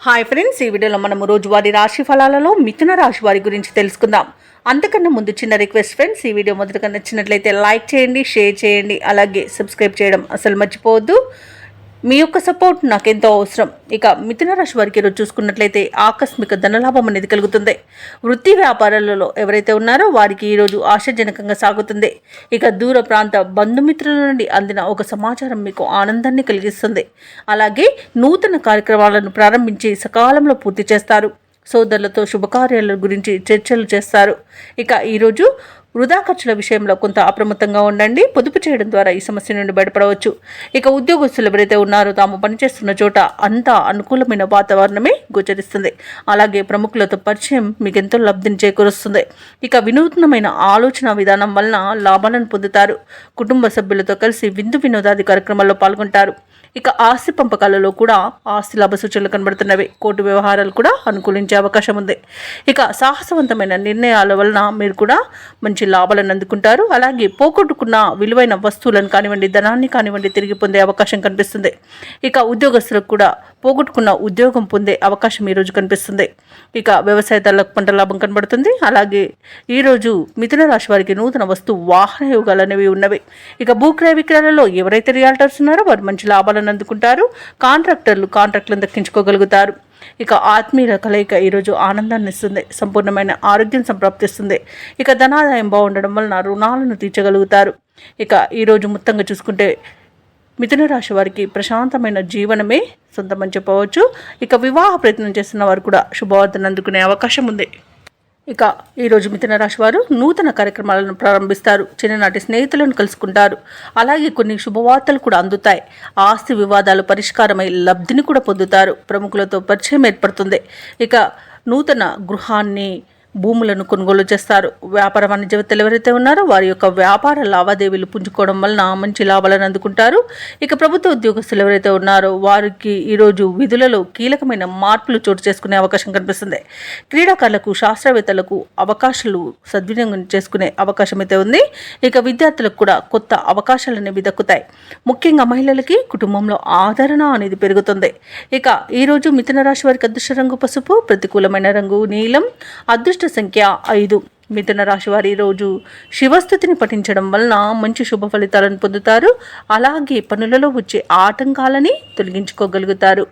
Hi friends, ఈ వీడియోలో మనము రోజువారీ రాశి ఫలాలలో మిథున రాశి వారి గురించి తెలుసుకుందాం. అంతకన్నా ముందు చిన్న రిక్వెస్ట్ ఫ్రెండ్స్, ఈ వీడియో మొదటగా నచ్చినట్లయితే లైక్ చేయండి, షేర్ చేయండి, అలాగే సబ్స్క్రైబ్ చేయడం అసలు మర్చిపోవద్దు. మీ యొక్క సపోర్ట్ నాకెంతో అవసరం. ఇక మిథున రాశి వారికి ఈరోజు చూసుకున్నట్లయితే ఆకస్మిక ధనలాభం అనేది కలుగుతుంది. వృత్తి వ్యాపారాలలో ఎవరైతే ఉన్నారో వారికి ఈరోజు ఆశాజనకంగా సాగుతుంది. ఇక దూర ప్రాంత బంధుమిత్రుల నుండి అందిన ఒక సమాచారం మీకు ఆనందాన్ని కలిగిస్తుంది. అలాగే నూతన కార్యక్రమాలను ప్రారంభించి సకాలంలో పూర్తి చేస్తారు. సోదరులతో శుభకార్యాల గురించి చర్చలు చేస్తారు. ఇక ఈరోజు వృధా ఖర్చుల విషయంలో కొంత అప్రమత్తంగా ఉండండి. పొదుపు చేయడం ద్వారా ఈ సమస్య నుండి బయటపడవచ్చు. ఇక ఉద్యోగస్తులు ఎవరైతే ఉన్నారో తాము పనిచేస్తున్న చోట అంతా అనుకూలమైన వాతావరణమే గోచరిస్తుంది. అలాగే ప్రముఖులతో పరిచయం మీకు ఎంతో లబ్ధిని చేకూరుస్తుంది. ఇక వినూత్నమైన ఆలోచన విధానం వలన లాభాలను పొందుతారు. కుటుంబ సభ్యులతో కలిసి విందు వినోదాది కార్యక్రమాల్లో పాల్గొంటారు. ఇక ఆస్తి పంపకాలలో కూడా ఆస్తి లాభ సూచనలు కనబడుతున్నవి. కోర్టు వ్యవహారాలు కూడా అనుకూలించే అవకాశం ఉంది. ఇక సాహసవంతమైన నిర్ణయాల వలన మీరు కూడా మంచి లాభాలను అందుకుంటారు. అలాగే పోగొట్టుకున్న విలువైన వస్తువులను కానివ్వండి, ధనాన్ని కానివ్వండి తిరిగి పొందే అవకాశం కనిపిస్తుంది. ఇక ఉద్యోగస్తులకు కూడా పోగొట్టుకున్న ఉద్యోగం పొందే అవకాశం ఈరోజు కనిపిస్తుంది. ఇక వ్యవసాయదారులకు పంట లాభం కనబడుతుంది. అలాగే ఈరోజు మిథున రాశి వారికి నూతన వస్తు వాహన యోగాలు అనేవి ఉన్నవి. ఇక భూక్రయ విక్రయాలలో ఎవరైతే రియాల్టర్స్ ఉన్నారో వారు మంచి లాభాలను అందుకుంటారు. కాంట్రాక్టులను దక్కించుకోగలుగుతారు. ఇక ఆత్మీయుల కలయిక ఈరోజు ఆనందాన్ని ఇస్తుంది. సంపూర్ణమైన ఆరోగ్యం సంప్రాప్తిస్తుంది. ఇక ధనాదాయం బాగుండడం వలన రుణాలను తీర్చగలుగుతారు. ఇక ఈరోజు మొత్తంగా చూసుకుంటే మిథున రాశి వారికి ప్రశాంతమైన జీవనమే సొంతమని చెప్పవచ్చు. ఇక వివాహ ప్రయత్నం చేస్తున్న వారు కూడా శుభవార్తను అందుకునే అవకాశం ఉంది. ఇక ఈరోజు మిథున రాశి వారు నూతన కార్యక్రమాలను ప్రారంభిస్తారు. చిన్ననాటి స్నేహితులను కలుసుకుంటారు. అలాగే కొన్ని శుభవార్తలు కూడా అందుతాయి. ఆస్తి వివాదాలు పరిష్కారమై లబ్ధిని కూడా పొందుతారు. ప్రముఖులతో పరిచయం ఏర్పడుతుంది. ఇక నూతన గృహాన్ని భూములను కొనుగోలు చేస్తారు. వ్యాపార వాణిజ్యవేత్తలు ఎవరైతే ఉన్నారో వారి యొక్క వ్యాపార లావాదేవీలు పుంజుకోవడం వలన మంచి లాభాలను అందుకుంటారు. ఇక ప్రభుత్వ ఉద్యోగస్తులు ఎవరైతే ఉన్నారో వారికి ఈరోజు విధులలో కీలకమైన మార్పులు చోటు చేసుకునే అవకాశం కనిపిస్తుంది. క్రీడాకారులకు, శాస్త్రవేత్తలకు అవకాశాలు సద్వినియోగం చేసుకునే అవకాశం అయితే ఉంది. ఇక విద్యార్థులకు కూడా కొత్త అవకాశాలు అనేవి దక్కుతాయి. ముఖ్యంగా మహిళలకి కుటుంబంలో ఆదరణ అనేది పెరుగుతుంది. ఇక ఈరోజు మిథున రాశి వారికి అదృష్ట రంగు పసుపు, ప్రతికూలమైన రంగు నీలం, అదృష్ట సంఖ్య 5. మిథున రాశి వారి రోజు శివస్థుతిని పఠించడం వలన మంచి శుభ ఫలితాలను పొందుతారు. అలాగే పనులలో వచ్చే ఆటంకాలని తొలగించుకోగలుగుతారు.